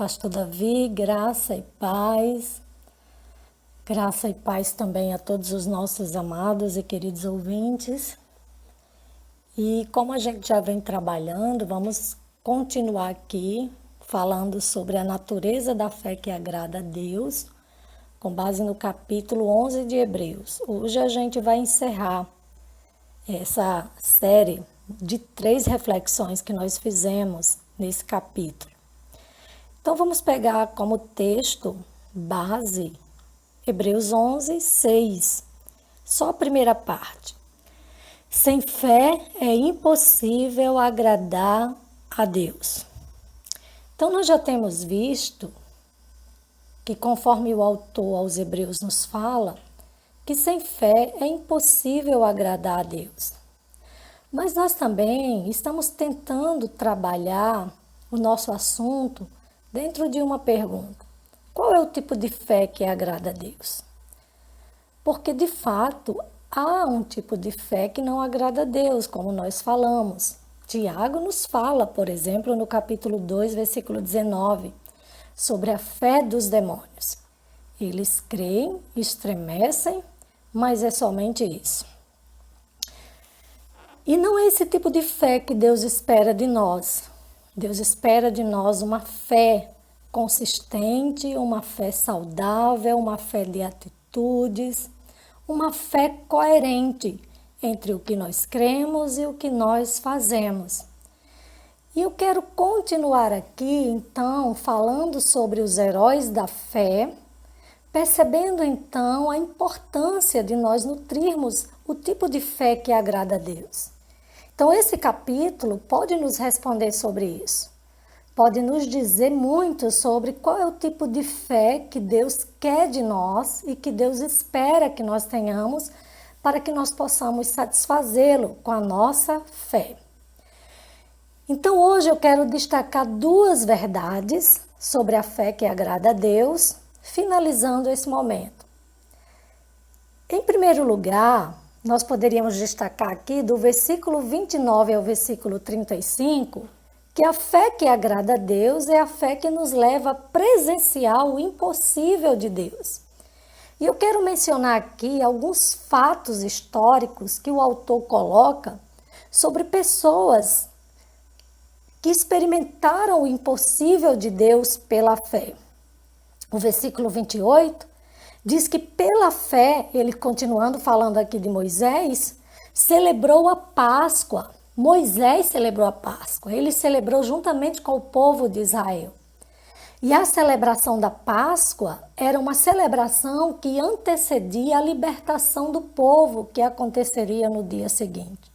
Pastor Davi, graça e paz também a todos os nossos amados e queridos ouvintes. E como a gente já vem trabalhando, vamos continuar aqui falando sobre a natureza da fé que agrada a Deus, com base no capítulo 11 de Hebreus. Hoje a gente vai encerrar essa série de 3 reflexões que nós fizemos nesse capítulo. Então vamos pegar como texto base Hebreus 11, 6, só a primeira parte. Sem fé é impossível agradar a Deus. Então nós já temos visto que, conforme o autor aos Hebreus nos fala, que sem fé é impossível agradar a Deus. Mas nós também estamos tentando trabalhar o nosso assunto dentro de uma pergunta: qual é o tipo de fé que agrada a Deus? Porque, de fato, há um tipo de fé que não agrada a Deus, como nós falamos. Tiago nos fala, por exemplo, no capítulo 2, versículo 19, sobre a fé dos demônios. Eles creem, estremecem, mas é somente isso. E não é esse tipo de fé que Deus espera de nós. Deus espera de nós uma fé consistente, uma fé saudável, uma fé de atitudes, uma fé coerente entre o que nós cremos e o que nós fazemos. E eu quero continuar aqui, então, falando sobre os heróis da fé, percebendo, então, a importância de nós nutrirmos o tipo de fé que agrada a Deus. Então, esse capítulo pode nos responder sobre isso. Pode nos dizer muito sobre qual é o tipo de fé que Deus quer de nós e que Deus espera que nós tenhamos para que nós possamos satisfazê-lo com a nossa fé. Então, hoje eu quero destacar 2 verdades sobre a fé que agrada a Deus, finalizando esse momento. Em primeiro lugar, nós poderíamos destacar aqui do versículo 29 ao versículo 35, que a fé que agrada a Deus é a fé que nos leva a presenciar o impossível de Deus. E eu quero mencionar aqui alguns fatos históricos que o autor coloca sobre pessoas que experimentaram o impossível de Deus pela fé. O versículo 28 diz que pela fé, ele continuando falando aqui de Moisés, celebrou a Páscoa. Moisés celebrou a Páscoa, ele celebrou juntamente com o povo de Israel. E a celebração da Páscoa era uma celebração que antecedia a libertação do povo, que aconteceria no dia seguinte.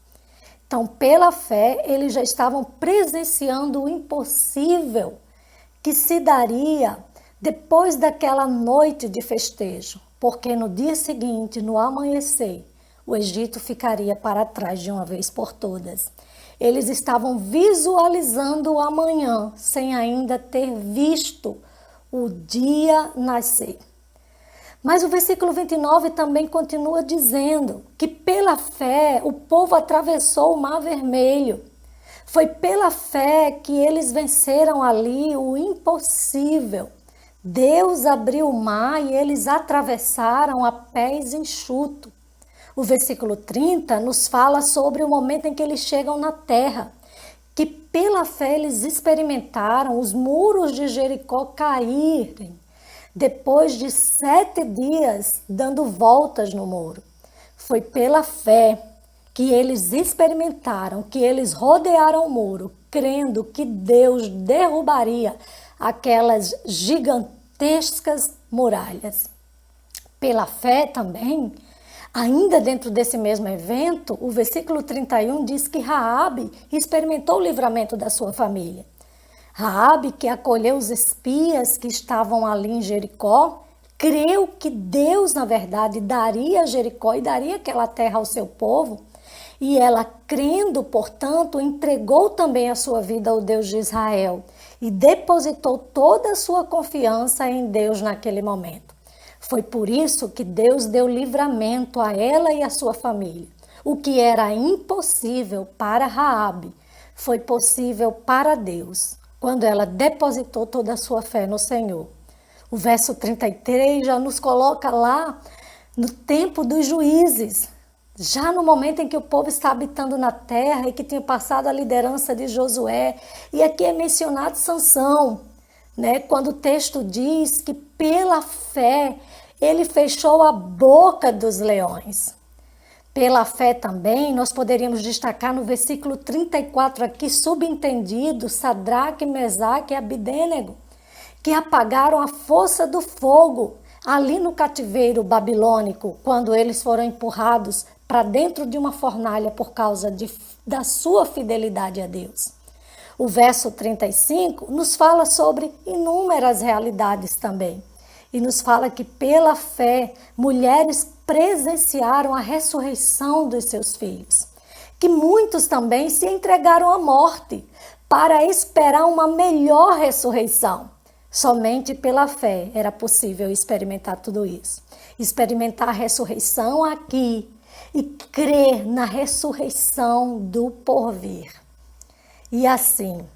Então, pela fé, eles já estavam presenciando o impossível que se daria depois daquela noite de festejo, porque no dia seguinte, no amanhecer, o Egito ficaria para trás de uma vez por todas. Eles estavam visualizando o amanhã, sem ainda ter visto o dia nascer. Mas o versículo 29 também continua dizendo que pela fé o povo atravessou o Mar Vermelho. Foi pela fé que eles venceram ali o impossível. Deus abriu o mar e eles atravessaram a pés enxutos. O versículo 30 nos fala sobre o momento em que eles chegam na terra, que pela fé eles experimentaram os muros de Jericó caírem, depois de 7 dias dando voltas no muro. Foi pela fé que eles experimentaram, que eles rodearam o muro, crendo que Deus derrubaria aquelas gigantescas muralhas. Pela fé também, ainda dentro desse mesmo evento, o versículo 31 diz que Raabe experimentou o livramento da sua família. Raabe, que acolheu os espias que estavam ali em Jericó, creu que Deus, na verdade, daria Jericó e daria aquela terra ao seu povo. E ela, crendo, portanto, entregou também a sua vida ao Deus de Israel e depositou toda a sua confiança em Deus naquele momento. Foi por isso que Deus deu livramento a ela e a sua família. O que era impossível para Raabe foi possível para Deus, quando ela depositou toda a sua fé no Senhor. O verso 33 já nos coloca lá no tempo dos juízes, já no momento em que o povo está habitando na terra e que tinha passado a liderança de Josué. E aqui é mencionado Sansão, né? Quando o texto diz que pela fé ele fechou a boca dos leões. Pela fé também, nós poderíamos destacar no versículo 34 aqui, subentendido, Sadraque, Mesaque e Abidênego, que apagaram a força do fogo ali no cativeiro babilônico, quando eles foram empurrados para dentro de uma fornalha por causa da sua fidelidade a Deus. O verso 35 nos fala sobre inúmeras realidades também. E nos fala que pela fé, mulheres presenciaram a ressurreição dos seus filhos. Que muitos também se entregaram à morte para esperar uma melhor ressurreição. Somente pela fé era possível experimentar tudo isso. Experimentar a ressurreição aqui e crer na ressurreição do porvir. E assim,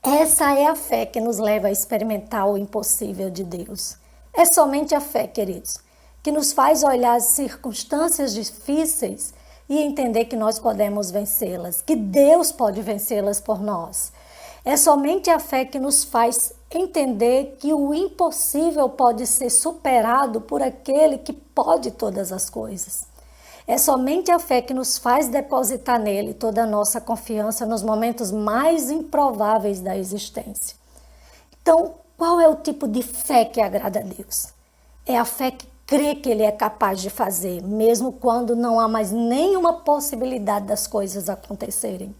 essa é a fé que nos leva a experimentar o impossível de Deus. É somente a fé, queridos, que nos faz olhar as circunstâncias difíceis e entender que nós podemos vencê-las, que Deus pode vencê-las por nós. É somente a fé que nos faz entender que o impossível pode ser superado por aquele que pode todas as coisas. É somente a fé que nos faz depositar nele toda a nossa confiança nos momentos mais improváveis da existência. Então, qual é o tipo de fé que agrada a Deus? É a fé que crê que ele é capaz de fazer, mesmo quando não há mais nenhuma possibilidade das coisas acontecerem.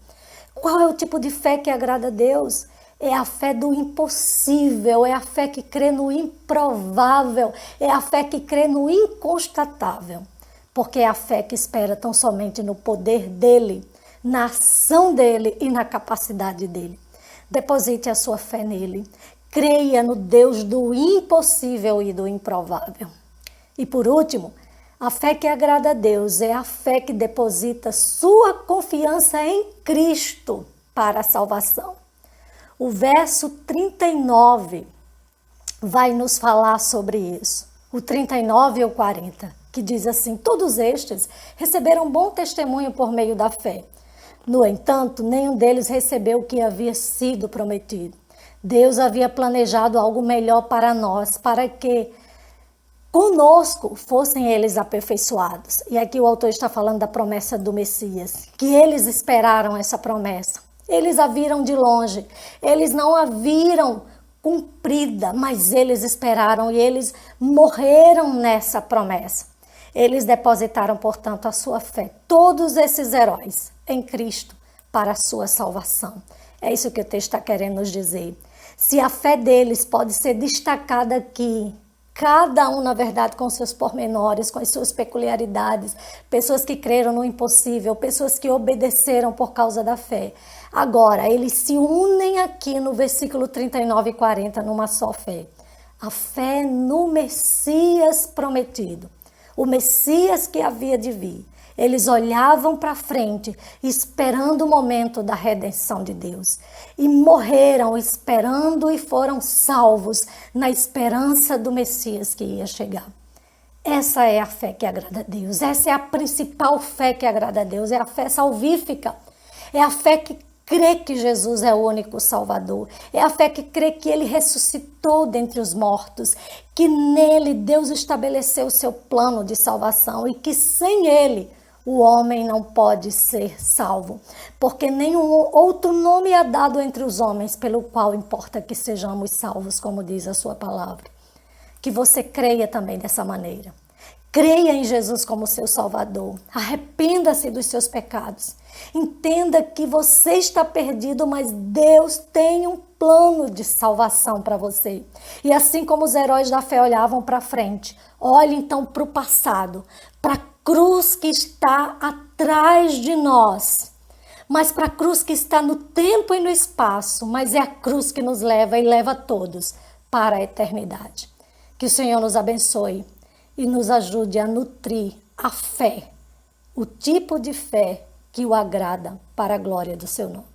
Qual é o tipo de fé que agrada a Deus? É a fé do impossível, é a fé que crê no improvável, é a fé que crê no inconstatável. Porque é a fé que espera tão somente no poder dele, na ação dele e na capacidade dele. Deposite a sua fé nele. Creia no Deus do impossível e do improvável. E por último, a fé que agrada a Deus é a fé que deposita sua confiança em Cristo para a salvação. O verso 39 vai nos falar sobre isso. O 39 e o 40, que diz assim: todos estes receberam bom testemunho por meio da fé. No entanto, nenhum deles recebeu o que havia sido prometido. Deus havia planejado algo melhor para nós, para que conosco fossem eles aperfeiçoados. E aqui o autor está falando da promessa do Messias, que eles esperaram essa promessa. Eles a viram de longe, eles não a viram cumprida, mas eles esperaram e eles morreram nessa promessa. Eles depositaram, portanto, a sua fé, todos esses heróis, em Cristo, para a sua salvação. É isso que o texto está querendo nos dizer. Se a fé deles pode ser destacada aqui, cada um, na verdade, com seus pormenores, com as suas peculiaridades, pessoas que creram no impossível, pessoas que obedeceram por causa da fé. Agora, eles se unem aqui no versículo 39 e 40 numa só fé. A fé no Messias prometido, o Messias que havia de vir. Eles olhavam para frente, esperando o momento da redenção de Deus. E morreram esperando e foram salvos na esperança do Messias que ia chegar. Essa é a fé que agrada a Deus. Essa é a principal fé que agrada a Deus. É a fé salvífica. É a fé que crê que Jesus é o único Salvador. É a fé que crê que ele ressuscitou dentre os mortos. Que nele Deus estabeleceu o seu plano de salvação e que sem ele o homem não pode ser salvo, porque nenhum outro nome é dado entre os homens pelo qual importa que sejamos salvos, como diz a sua palavra. Que você creia também dessa maneira. Creia em Jesus como seu Salvador. Arrependa-se dos seus pecados. Entenda que você está perdido, mas Deus tem um plano de salvação para você. E assim como os heróis da fé olhavam para frente, olhe então para o passado, para a cruz que está atrás de nós, mas para a cruz que está no tempo e no espaço, mas é a cruz que nos leva e leva todos para a eternidade. Que o Senhor nos abençoe e nos ajude a nutrir a fé, o tipo de fé que o agrada para a glória do seu nome.